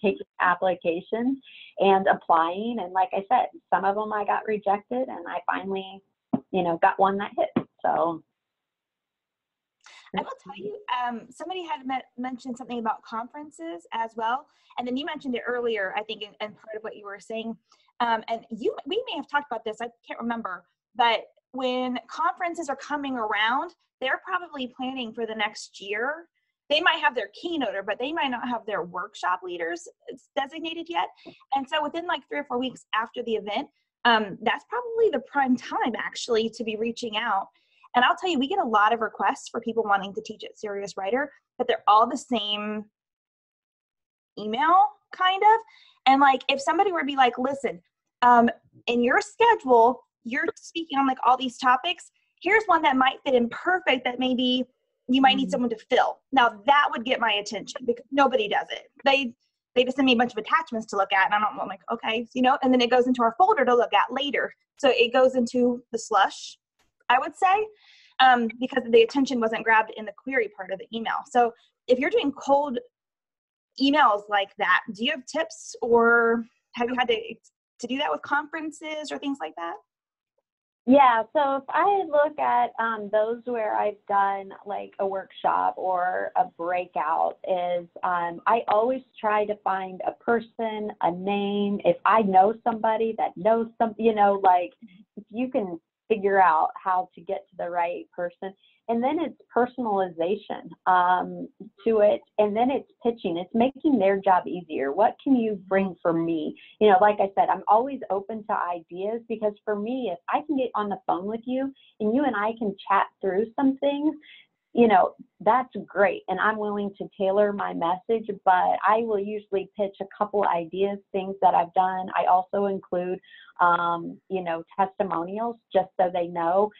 taking applications and applying. And like I said, some of them I got rejected, and I finally, you know, got one that hit. So I will tell you, somebody had mentioned something about conferences as well. And then you mentioned it earlier, I think, and part of what you were saying. And we may have talked about this, I can't remember, but when conferences are coming around, they're probably planning for the next year. They might have their keynoter, but they might not have their workshop leaders designated yet. And so within like 3 or 4 weeks after the event, that's probably the prime time actually to be reaching out. And I'll tell you, we get a lot of requests for people wanting to teach at Serious Writer, but they're all the same email, kind of. And like, if somebody were to be like, listen, in your schedule, you're speaking on like all these topics, here's one that might fit in perfect that maybe you might need someone to fill. Now that would get my attention, because nobody does it. They just send me a bunch of attachments to look at, and I'm like, okay, you know, and then it goes into our folder to look at later. So it goes into the slush, I would say, because the attention wasn't grabbed in the query part of the email. So if you're doing cold emails like that, do you have tips, or have you had to to do that with conferences or things like that? Yeah, so if I look at those where I've done like a workshop or a breakout is I always try to find a person, a name. If I know somebody that knows some, you know, like if you can figure out how to get to the right person. And then it's personalization to it. And then it's pitching. It's making their job easier. What can you bring for me? You know, like I said, I'm always open to ideas because for me, if I can get on the phone with you and you and I can chat through some things, you know, that's great. And I'm willing to tailor my message, but I will usually pitch a couple ideas, things that I've done. I also include, you know, testimonials just so they know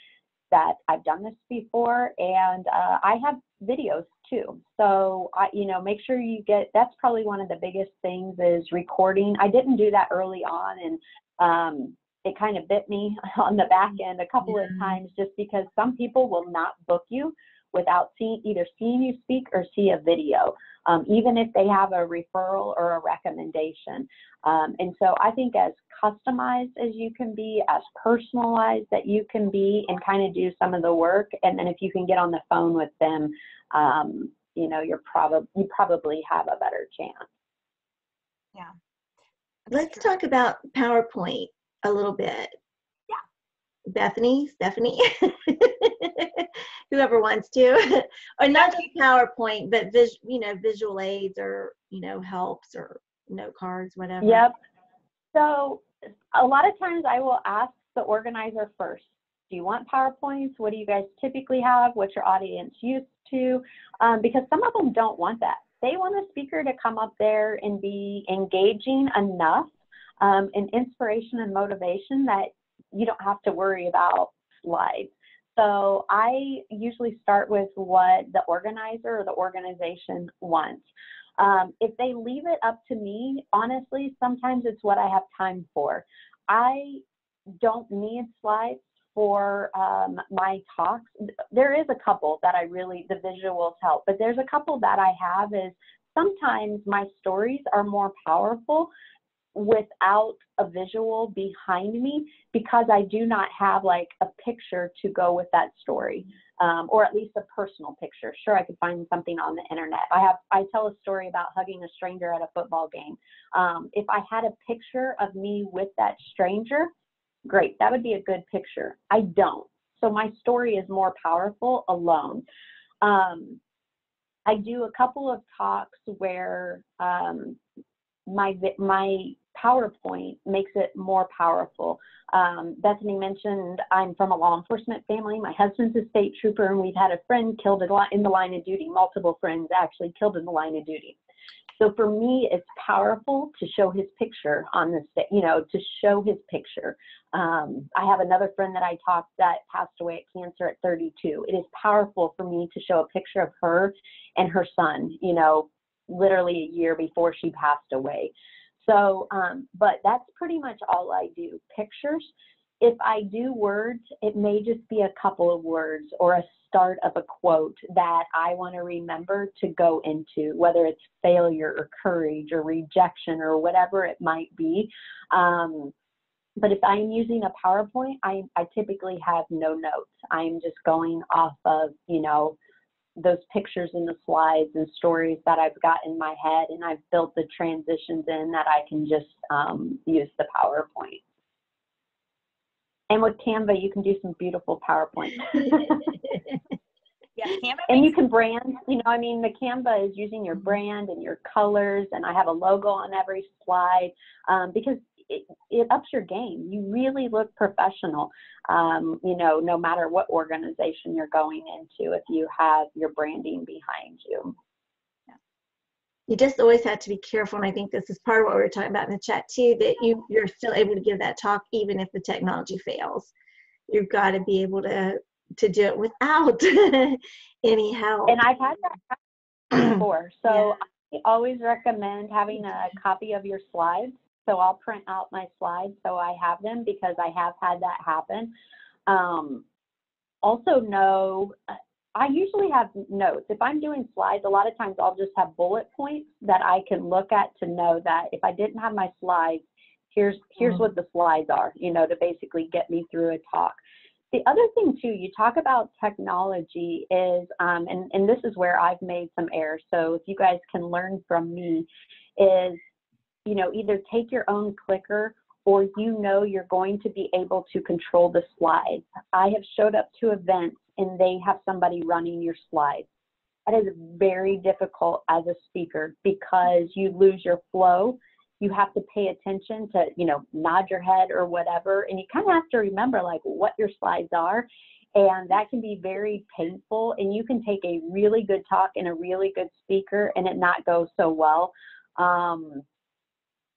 that I've done this before, and I have videos too. So, you know, make sure you get, that's probably one of the biggest things is recording. I didn't do that early on, and it kind of bit me on the back end a couple of times just because some people will not book you without either seeing you speak or see a video, even if they have a referral or a recommendation. And so I think as customized as you can be, as personalized that you can be and kind of do some of the work. And then if you can get on the phone with them, you know, you probably have a better chance. Yeah. Let's talk about PowerPoint a little bit. Yeah. Stephanie, whoever wants to, or not just PowerPoint, but visual aids or, you know, helps or note cards, whatever. Yep. So a lot of times I will ask the organizer first, do you want PowerPoints? What do you guys typically have? What's your audience used to? Because some of them don't want that. They want a speaker to come up there and be engaging enough and inspiration and motivation that you don't have to worry about slides. So I usually start with what the organizer or the organization wants. If they leave it up to me, honestly, sometimes it's what I have time for. I don't need slides for my talks. There is a couple that the visuals help, but there's a couple that I have is sometimes my stories are more powerful without a visual behind me because I do not have like a picture to go with that story, or at least a personal picture. Sure, I could find something on the internet. I tell a story about hugging a stranger at a football game. If I had a picture of me with that stranger, great, that would be a good picture. I don't. So my story is more powerful alone. I do a couple of talks where my PowerPoint makes it more powerful. Bethany mentioned I'm from a law enforcement family. My husband's a state trooper, and we've had a friend killed in the line of duty, multiple friends actually killed in the line of duty. So for me, it's powerful to show his picture on the stage, you know, to show his picture. I have another friend that I talked that passed away at cancer at 32. It is powerful for me to show a picture of her and her son, you know, literally a year before she passed away. So, but that's pretty much all I do, pictures. If I do words, it may just be a couple of words or a start of a quote that I want to remember to go into, whether it's failure or courage or rejection or whatever it might be. But if I'm using a PowerPoint, I typically have no notes. I'm just going off of, you know, those pictures in the slides and stories that I've got in my head, and I've built the transitions in that I can just use the PowerPoint. And with Canva, you can do some beautiful PowerPoint. Yeah, Canva. And you can brand, you know, I mean, the Canva is using your brand and your colors, and I have a logo on every slide because it ups your game. You really look professional, you know, no matter what organization you're going into, if you have your branding behind you. You just always have to be careful, and I think this is part of what we were talking about in the chat too, that you're still able to give that talk even if the technology fails. You've got to be able to do it without any help. And I've had that before, so yeah. I always recommend having a copy of your slides. So I'll print out my slides so I have them because I have had that happen. Also know, I usually have notes. If I'm doing slides, a lot of times I'll just have bullet points that I can look at to know that if I didn't have my slides, Here's what the slides are, you know, to basically get me through a talk. The other thing too, you talk about technology is, and this is where I've made some errors. So if you guys can learn from me, is, you know, either take your own clicker, or you know you're going to be able to control the slides. I have showed up to events and they have somebody running your slides. That is very difficult as a speaker because you lose your flow. You have to pay attention to, you know, nod your head or whatever. And you kind of have to remember like what your slides are. And that can be very painful. And you can take a really good talk and a really good speaker and it not go so well.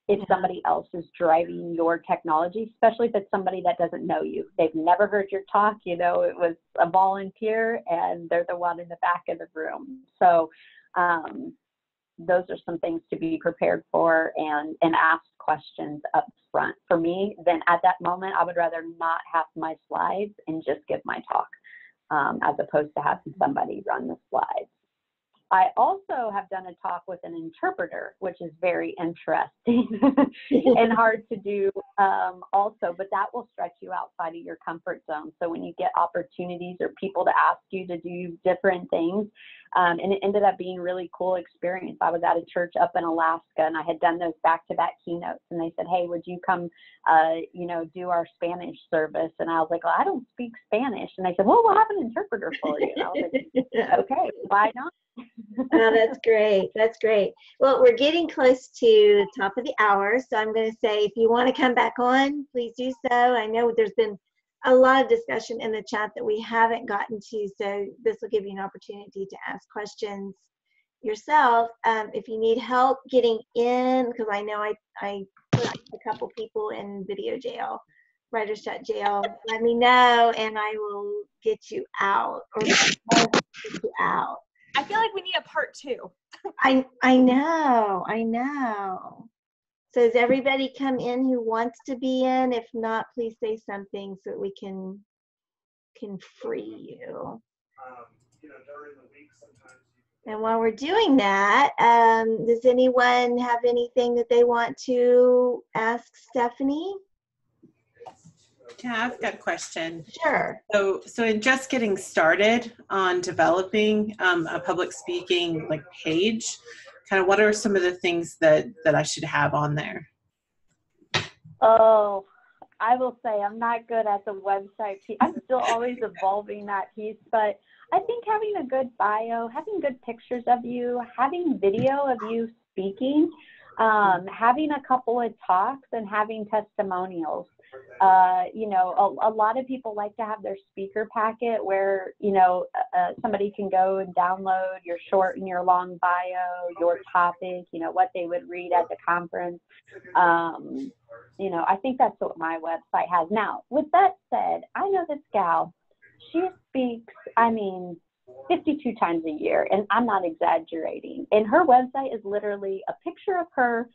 If somebody else is driving your technology, especially if it's somebody that doesn't know you. They've never heard your talk, you know, it was a volunteer and they're the one in the back of the room. So those are some things to be prepared for and ask questions up front. For me, then at that moment, I would rather not have my slides and just give my talk as opposed to having somebody run the slides. I also have done a talk with an interpreter, which is very interesting and hard to do also, but that will stretch you outside of your comfort zone. So when you get opportunities or people to ask you to do different things, and it ended up being a really cool experience. I was at a church up in Alaska and I had done those back-to-back keynotes and they said, hey, would you come, you know, do our Spanish service? And I was like, well, I don't speak Spanish. And they said, well, we'll have an interpreter for you. And I was like, okay, why not? Oh, that's great. That's great. Well, we're getting close to the top of the hour, so I'm going to say if you want to come back on, please do so. I know there's been a lot of discussion in the chat that we haven't gotten to, so this will give you an opportunity to ask questions yourself. If you need help getting in, because I know I put a couple people in video jail, writer's chat jail, let me know and I will get you out or get you out. I feel like we need a part 2. I know. So does everybody come in who wants to be in? If not, please say something so that we can free you. You know, during the week sometimes. And while we're doing that, does anyone have anything that they want to ask Stephanie? Yeah, I've got a question. Sure. So in just getting started on developing a public speaking like page, kind of what are some of the things that I should have on there? Oh, I will say I'm not good at the website piece. I'm still always evolving that piece, but I think having a good bio, having good pictures of you, having video of you speaking, having a couple of talks and having testimonials. You know, a lot of people like to have their speaker packet where, you know, somebody can go and download your short and your long bio, your topic, you know, what they would read at the conference. You know, I think that's what my website has. Now, with that said, I know this gal, she speaks, I mean, 52 times a year, and I'm not exaggerating. And her website is literally a picture of her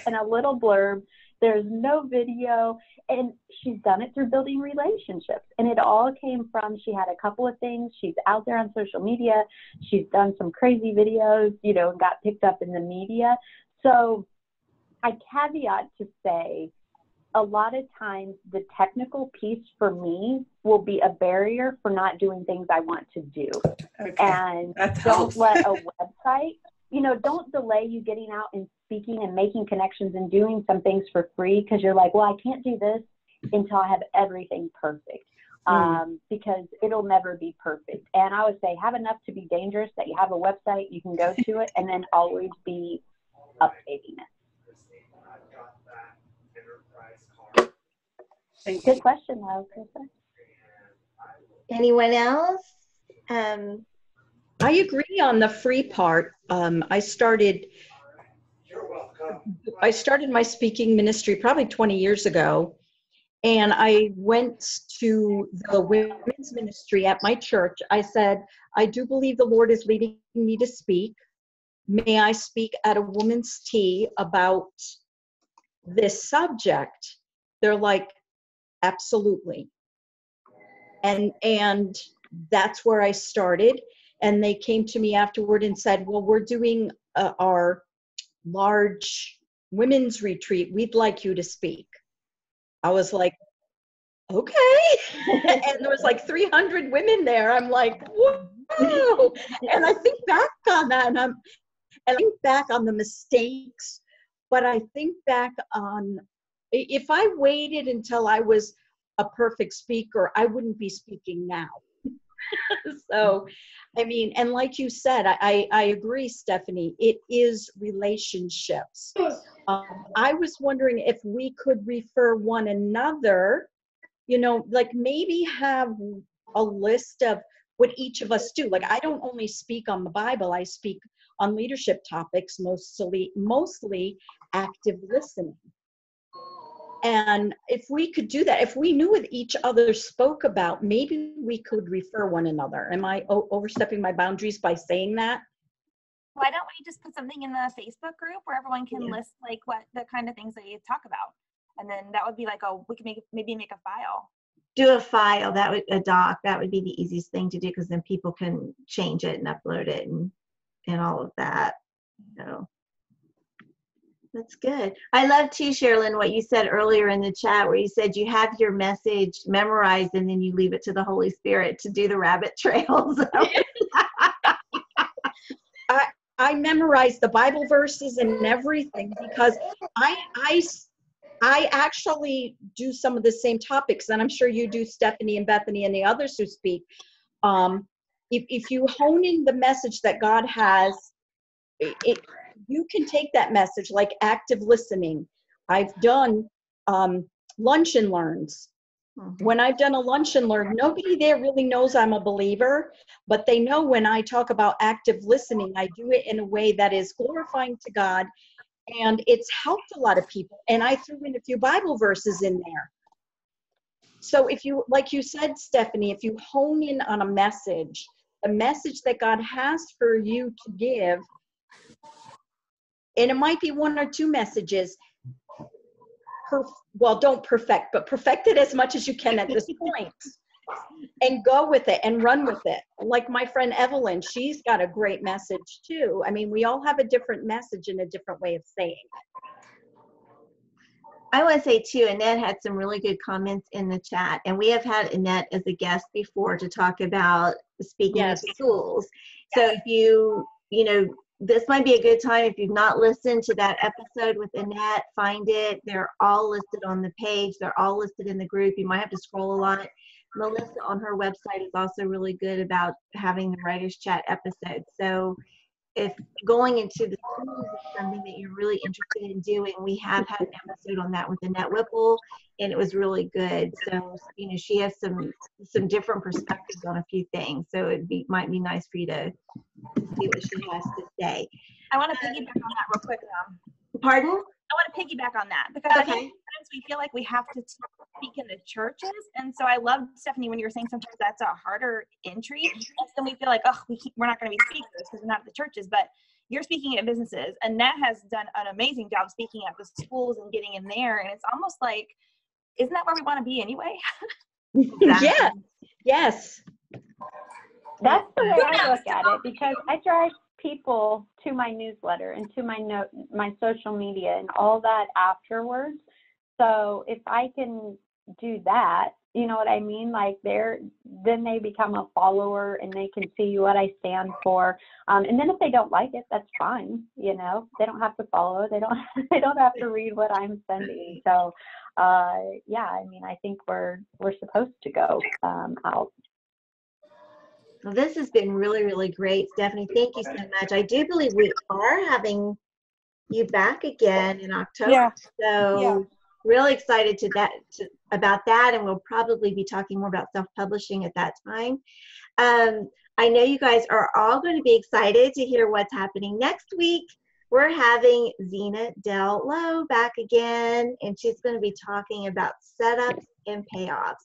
and a little blurb. There's no video, and she's done it through building relationships. And it all came from, she had a couple of things. She's out there on social media. She's done some crazy videos, you know, and got picked up in the media. So I caveat to say, a lot of times the technical piece for me will be a barrier for not doing things I want to do. Okay. And don't let a website, you know, don't delay you getting out and speaking and making connections and doing some things for free because you're like, well, I can't do this until I have everything perfect. Because it'll never be perfect. And I would say have enough to be dangerous that you have a website, you can go to it, and then always be updating it. Good question, though, Krista. Anyone else? I agree on the free part. I started my speaking ministry probably 20 years ago, and I went to the women's ministry at my church. I said, I do believe the Lord is leading me to speak. May I speak at a woman's tea about this subject? They're like, absolutely. And that's where I started. And they came to me afterward and said, well, we're doing our large women's retreat. We'd like you to speak. I was like, okay. And there was like 300 women there. I'm like, whoa. And I think back on that, and I think back on the mistakes, but I think back on, if I waited until I was a perfect speaker, I wouldn't be speaking now. So, I mean, and like you said, I agree, Stephanie, it is relationships. I was wondering if we could refer one another, you know, like maybe have a list of what each of us do. Like, I don't only speak on the Bible, I speak on leadership topics, mostly active listening. And if we could do that, if we knew what each other spoke about, maybe we could refer one another. Am I overstepping my boundaries by saying that? Why don't we just put something in the Facebook group where everyone can list like what the kind of things they talk about? And then that would be like, we could maybe make a file. Do a file, a doc, that would be the easiest thing to do, because then people can change it and upload it and all of that. So that's good. I love too, Sherilyn, what you said earlier in the chat, where you said you have your message memorized and then you leave it to the Holy Spirit to do the rabbit trails. I memorized the Bible verses and everything, because I actually do some of the same topics, and I'm sure you do, Stephanie and Bethany and the others who speak. If you hone in the message that God has, you can take that message, like active listening. I've done lunch and learns. When I've done a lunch and learn, nobody there really knows I'm a believer, but they know when I talk about active listening, I do it in a way that is glorifying to God, and it's helped a lot of people. And I threw in a few Bible verses in there. So if you, like you said, Stephanie, if you hone in on a message that God has for you to give, and it might be one or two messages, don't perfect, but perfect it as much as you can at this point, and go with it and run with it. Like my friend Evelyn, she's got a great message too. I mean, we all have a different message and a different way of saying it. I want to say too, Annette had some really good comments in the chat, and we have had Annette as a guest before to talk about speaking at schools. So if you know, this might be a good time, if you've not listened to that episode with Annette, find it. They're all listed on the page. They're all listed in the group. You might have to scroll a lot. Melissa on her website is also really good about having the Writers Chat episodes. So if going into the schools is something that you're really interested in doing, we have had an episode on that with Annette Whipple, and it was really good. So, you know, she has some different perspectives on a few things. So might be nice for you to see what she has to say. I want to piggyback on that real quick. Pardon? I want to piggyback on that, because I think sometimes we feel like we have to speak in the churches. And so I love, Stephanie, when you were saying sometimes that's a harder entry. And then we feel like, we're not going to be speakers because we're not at the churches. But you're speaking at businesses. And Nat has done an amazing job speaking at the schools and getting in there. And it's almost like, isn't that where we want to be anyway? Yeah. Yes. That's the way I look at it, because I drive people to my newsletter and to my social media and all that afterwards. So if I can do that, you know what I mean? Like then they become a follower and they can see what I stand for. And then if they don't like it, that's fine. You know, they don't have to follow. They don't have to read what I'm sending. So yeah, I mean, I think we're supposed to go out. Well, this has been really, really great, Stephanie. Thank you so much. I do believe we are having you back again in October. Yeah. So really excited about that, and we'll probably be talking more about self-publishing at that time. I know you guys are all going to be excited to hear what's happening next week. We're having Zena Del Lowe back again, and she's going to be talking about setups and payoffs.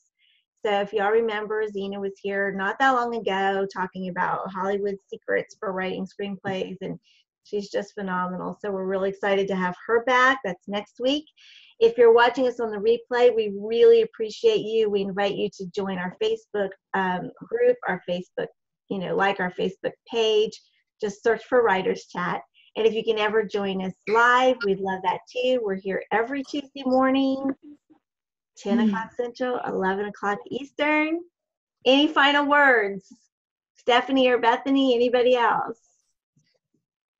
So if y'all remember, Zena was here not that long ago talking about Hollywood secrets for writing screenplays, and she's just phenomenal. So we're really excited to have her back. That's next week. If you're watching us on the replay, we really appreciate you. We invite you to join our Facebook group, our Facebook, like our Facebook page. Just search for Writers Chat. And if you can ever join us live, we'd love that too. We're here every Tuesday morning, 10 o'clock Central, 11 o'clock Eastern. Any final words? Stephanie or Bethany, anybody else?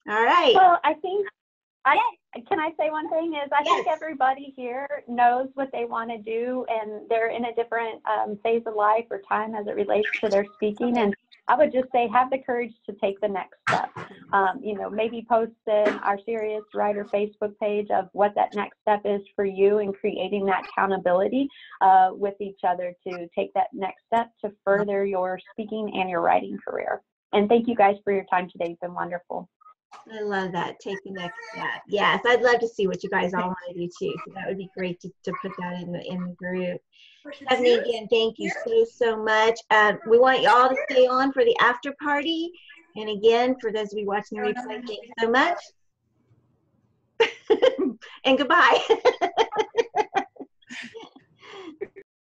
All right. Well, I think, can I say one thing? I think everybody here knows what they want to do, and they're in a different phase of life or time as it relates to their speaking. And I would just say, have the courage to take the next step. Maybe post in our Serious Writer Facebook page of what that next step is for you, and creating that accountability with each other to take that next step to further your speaking and your writing career. And thank you guys for your time today. It's been wonderful. I love that. Take the next step. Yes, I'd love to see what you guys all want to do too. So that would be great to put that in the group. Stephanie, again, thank you so much. We want you all to stay on for the after party. And again, for those of you watching the replay, thank you so much. And goodbye.